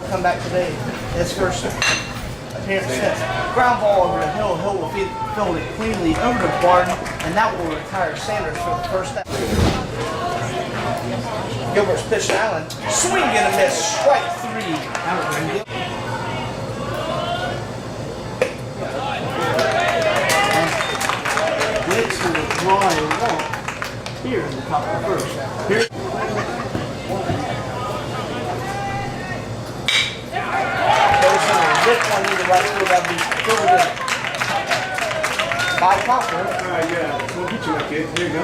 come back today. His first appearance since. Ground ball over the hill. Hill will field it cleanly over to Barton, and that will retire Sanders for the first out. Gilbert's pitch to Allen. Swing and a miss. Strike 3. Wicks to the draw a walk here in the top of the first. Here. This one in the right field, that'd be filled in by Conquer. Yeah, we'll get you that kid. Here you go.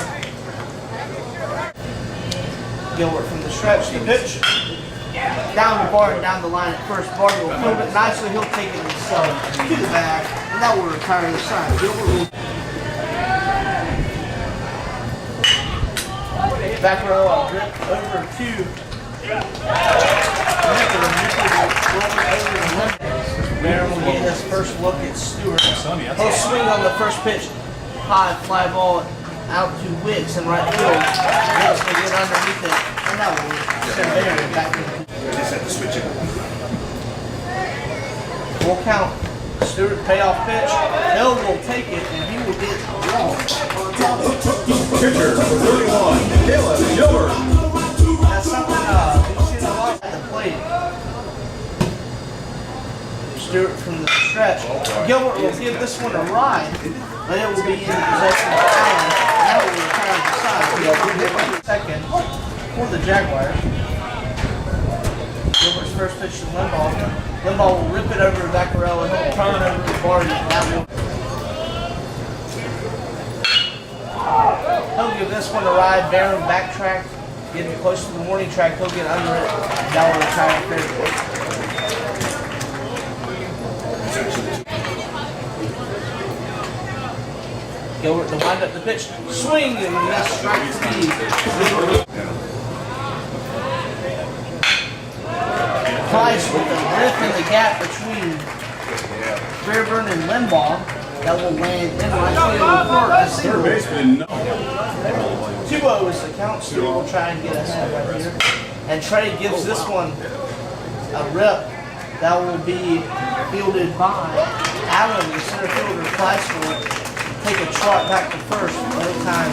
Gilbert from the stretch, the pitch. Down to Barton, down the line at first. Barton will field it nicely. He'll take it himself to the bag, and that will retire the side. Gilbert will back row, I'll drip over to Baron will get his first look at Stuart. He'll swing on the first pitch. High fly ball out to Wicks in right field. Wicks will get underneath it, and that will send Baron back in. Just have to switch it. Full count. Stuart payoff pitch. Hill will take it, and he will get long. Pitcher, 31, Caleb Gilbert. That's something we've seen a lot at the plate. Stuart from the stretch. Gilbert will give this one a ride, but it will be in possession of Allen, and that will retire the side. Gilbert will hit second for the Jaguars. Gilbert's first pitch to Limbaugh. Limbaugh will rip it over to Vaccarello, and he'll turn it over to Barton, and that will. He'll give this one a ride. Baron backtrack, getting close to the warning track. He'll get under it, and that will retire fairly. Gilbert to wind up the pitch. Swing and miss, strike 3. Price with a lift in the gap between Fairburn and Limbaugh. That will land in right field for a single. 2-0 is the count. Stuart will try and get us right here. And Trey gives this one a rip. That will be fielded by Allen, the center fielder. Price will take a trot back to first. No time.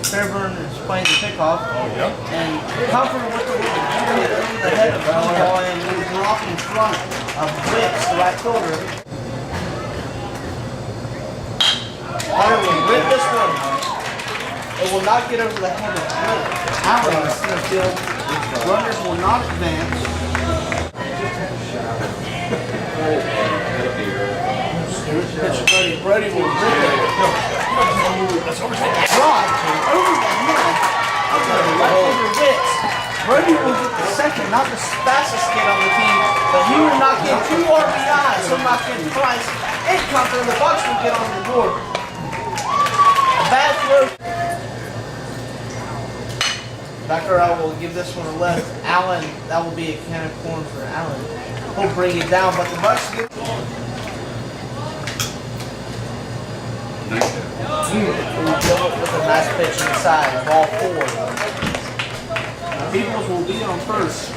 Fairburn is playing the pickoff. And Comfort with the hit over the head of Limbaugh and will drop in front of Wicks, the right fielder. Hunter will rip this one. It will not get over the head of Wicks. Allen in the center field. Runners will not advance. Brody will rip it. Drive over the head of the right fielder Wicks. Brody will get the second, not the fastest kid on the team, but he will knock in 2 RBIs. He'll knock in Price and Comfort, and the Bucks will get on the board. A bad throw. Vaccarello will give this one a left. Allen, that will be a can of corn for Allen. He'll bring it down, but the Bucks get with a nice pitch inside, ball 4. Peoples will be on first.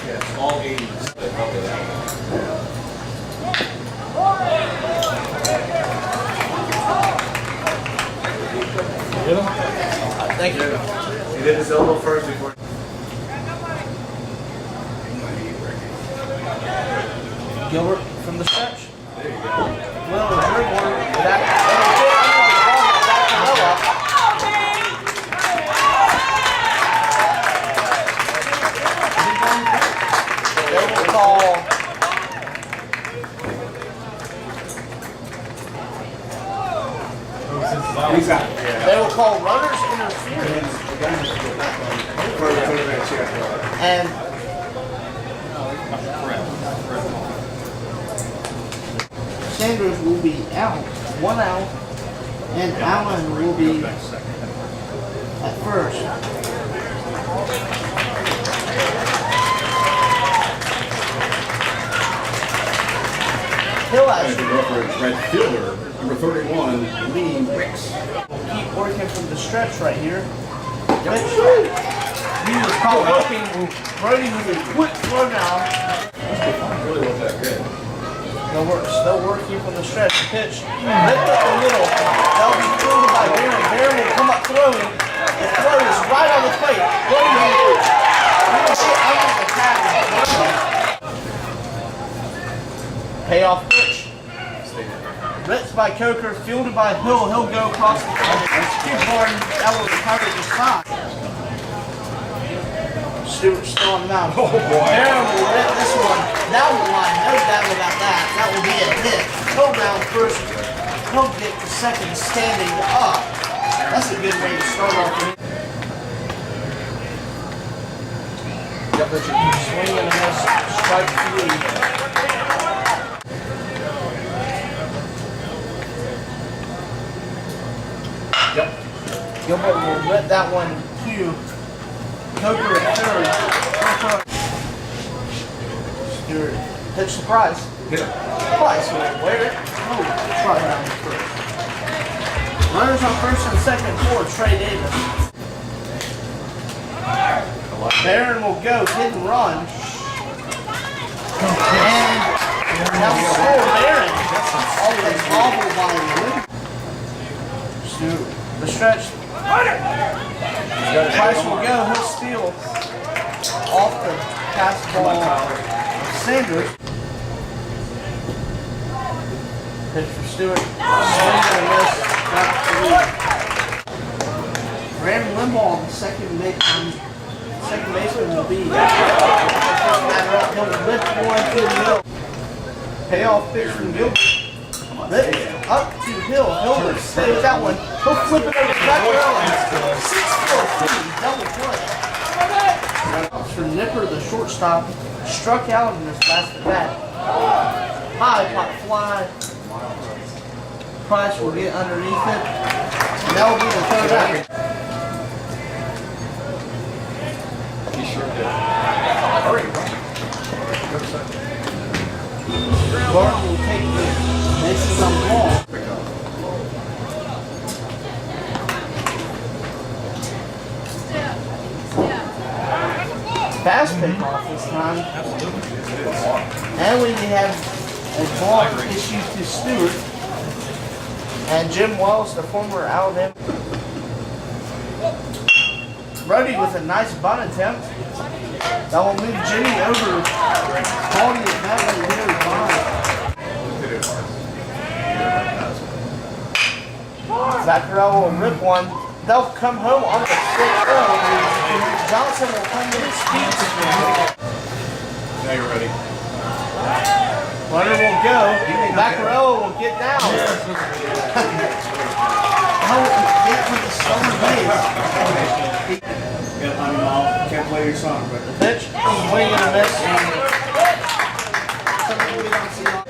Yes, all 80s. Thank you. He did his elbow first before. Gilbert from the stretch. There you go. Well, the third one, they will call they will call runners interference. And Sanders will be out, 1 out, and Allen will be at first. Hill The Northridge right fielder, number 31, Lee Wicks. keep working from the stretch right here. Pitch. He was caught looking. Brody with a quick throw now. Really wasn't that good. They'll work, still working from the stretch. Pitch. Lift up the middle. That'll be thrown by Barron. Barron will come up throwing. The throw is right on the plate. Brody will get under the tag. Payoff pitch. Ripped by Coker, fielded by Hill. He'll go across the field. That's Barton. That will recover the side. Stuart still on the mound. Oh boy. Barron will rip this one down the line. No doubt about that. That will be a hit. He'll round first. He'll get to second standing up. That's a good way to start off. Swing and a miss. Strike three. Gilbert will let that one to Coker at third. Stuart pitch the Price. Price will wear it. Oh, try down first. Runners on first and second for Trey Davis. Barron will go hit and run. And now score Barron. Always bobbled by Limbaugh. Stuart, the stretch. Price will go, he'll steal off the pass ball Sanders. Pitch for Stuart. Swing and a miss. Got three. Brandon Limbaugh, the second baseman, will be he'll lift one to the middle. Payoff pitch from Gilbert. Lift up to Hill. Hill will stay with that one. He'll flip it over to Vaccarella. 6-4-3, double play. For Nipper, the shortstop, struck out in his last at bat. High pop fly. Price will get underneath it. And that will be the third out. He sure did. Barton will take the bases on the ball. Fast pick off this time. And we have a block issue to Stuart. And Jim Wells, the former Alabama. Brody with a nice bunt attempt. That will move Jimmy over. Quality is not going to hit her behind. Vaccarella will rip one. They'll come home on the quick throw. Johnson will come in and speed. Now you're ready. Runner will go. Vaccarella will get down. How will he get with the stolen base? Can't play your song, but The pitch, swing and a miss. Something we don't see on.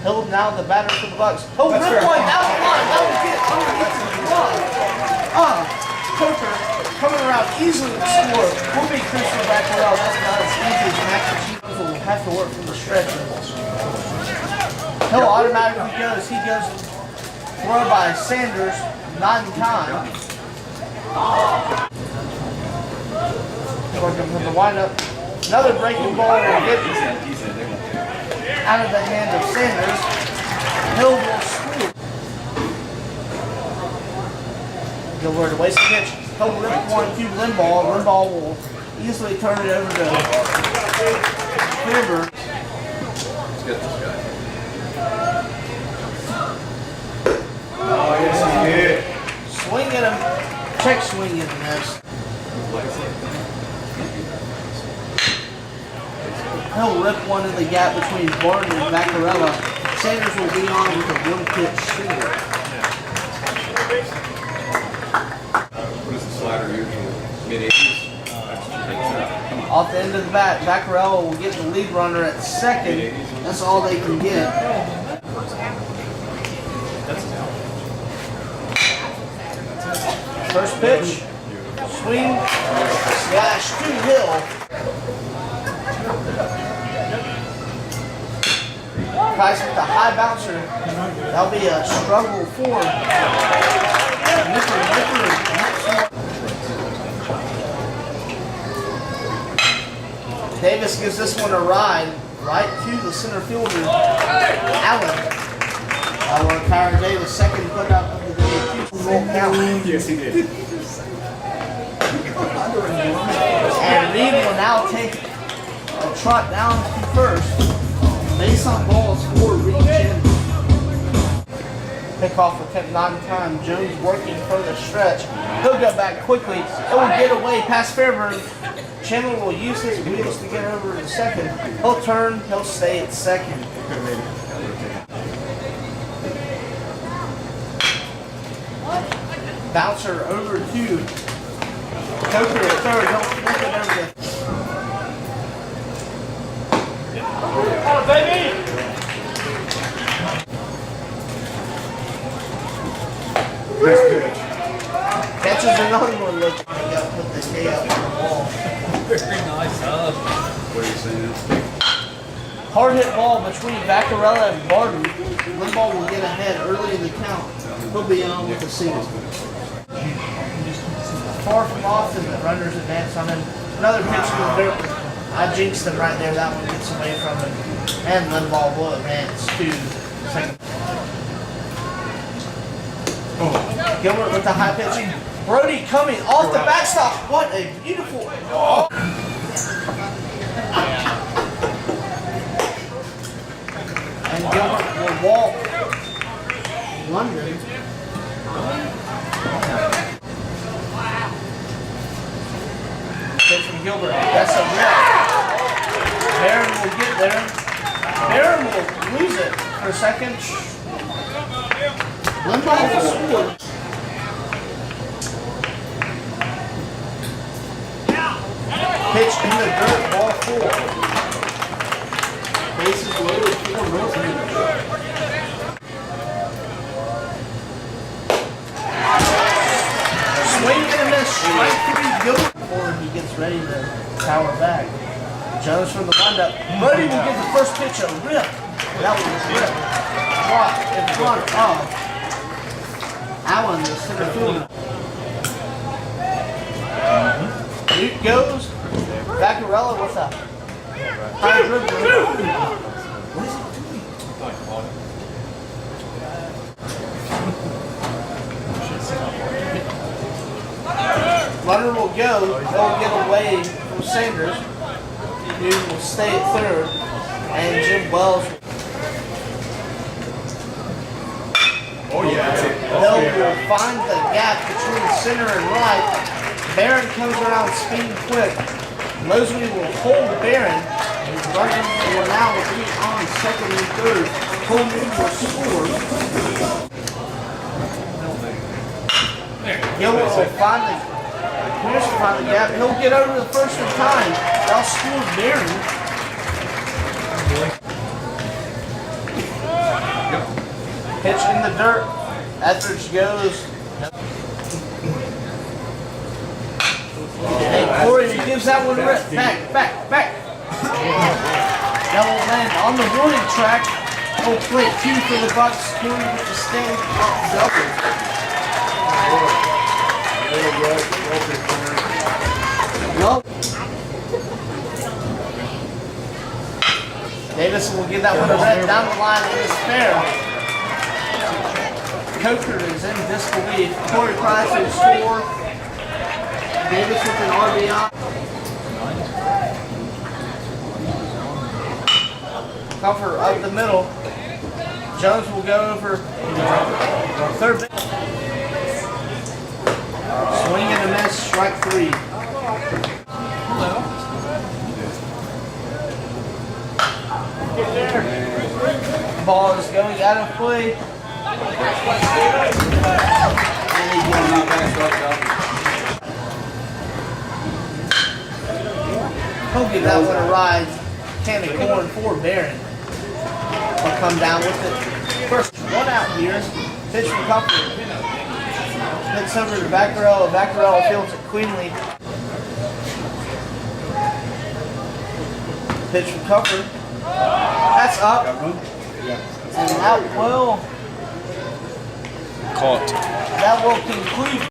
Hill now the batter for the Bucks. Oh, rip one down the line. That will get underneath the glove. Coker coming around easily to score. Will be Christian Vaccarella. That's not as easy as Max Chiefs will have to work from the stretch. Hill automatically goes. He goes thrown by Sanders 9 times. Working from the windup. Another breaking ball will get out of the hand of Sanders. Hill will score. Gilbert to waste a pitch. He'll rip one to Limbaugh. Limbaugh will easily turn it over to Hoover. let's get this guy. Oh, yes, he did. Swing at him. Check swing at the miss. He'll rip one in the gap between Barton and Vaccarella. Sanders will be on with a one-pitch single. What is the slider usually? Mid-80s? Off the end of the bat, Vaccarella will get the lead runner at second. That's all they can get. First pitch, swing, slash to Hill. Price with the high bouncer. That'll be a struggle for Davis gives this one a ride right to the center fielder, Allen. Kyra Davis, second put out of the day, 2 full count. Yes, he did. And Reed will now take a trot down to first. Base on balls for Reed in. Pickoff attempt 9 times. Jones working for the stretch. He'll go back quickly. It will get away past Fairburn. Chandler will use his wheels to get over to second. He'll turn. He'll stay at second. Bouncer over to Coker at third. He'll flip it over to. Oh, baby! Nice pitch. Catches another one. Look, he got to put the K out on the ball. Very nice, What are you saying? Hard hit ball between Vaccarella and Barton. Limbaugh will get ahead early in the count. He'll be on with the single. Far from often that runners advance on him. Another pitch to the dirt. I jinxed him right there. That one gets away from him. And Limbaugh will advance to second. Gilbert with the high pitch. Brody coming off the backstop. What a beautiful. Oh. And Gilbert will walk London. Pitch from Gilbert. That's a rip. Barron will get there. Barron will lose it for a second. Limbaugh will score. Pitch in the dirt, ball 4. Bases loaded for Northridge. Swing and a miss, strike 3, Gilbert before he gets ready to power back. Jones from the windup. Brody will give the first pitch a rip. That was a rip. Drop in front of Allen, the center fielder. Duke goes. Vaccarella with a high dribble. What is he doing? Runner will go. They'll get away from Sanders. Duke will stay at third. And Jim Wells. Oh, yeah. They'll find the gap between center and right. Barron comes around speeding quick. Mosley will hold Barron. Brenton will now be on second and third. Coleman will score. Gilbert will find the Pierce will find the gap. He'll get over the first in time. They'll score Barron. Pitch in the dirt. Etheridge goes. Hey, Corey, he gives that one a rip. Back. That will land on the warning track. Full plate 2 for the Bucks. Corey with the stand up double. Nope. Davis will give that one a rip down the line. It is fair. Coker is in disbelief. Corey Price will score. Davis with an RBI. Cover up the middle. Jones will go over third base. Swing and a miss, strike 3. Ball is going out of play. And he goes out back. He'll give that one a ride. Can of corn for Barron. He'll come down with it. First one out here. Pitch from Comfort. Hits over to Vaccarella. Vaccarella fields it cleanly. Pitch from Comfort. That's up. And out will caught. That will conclude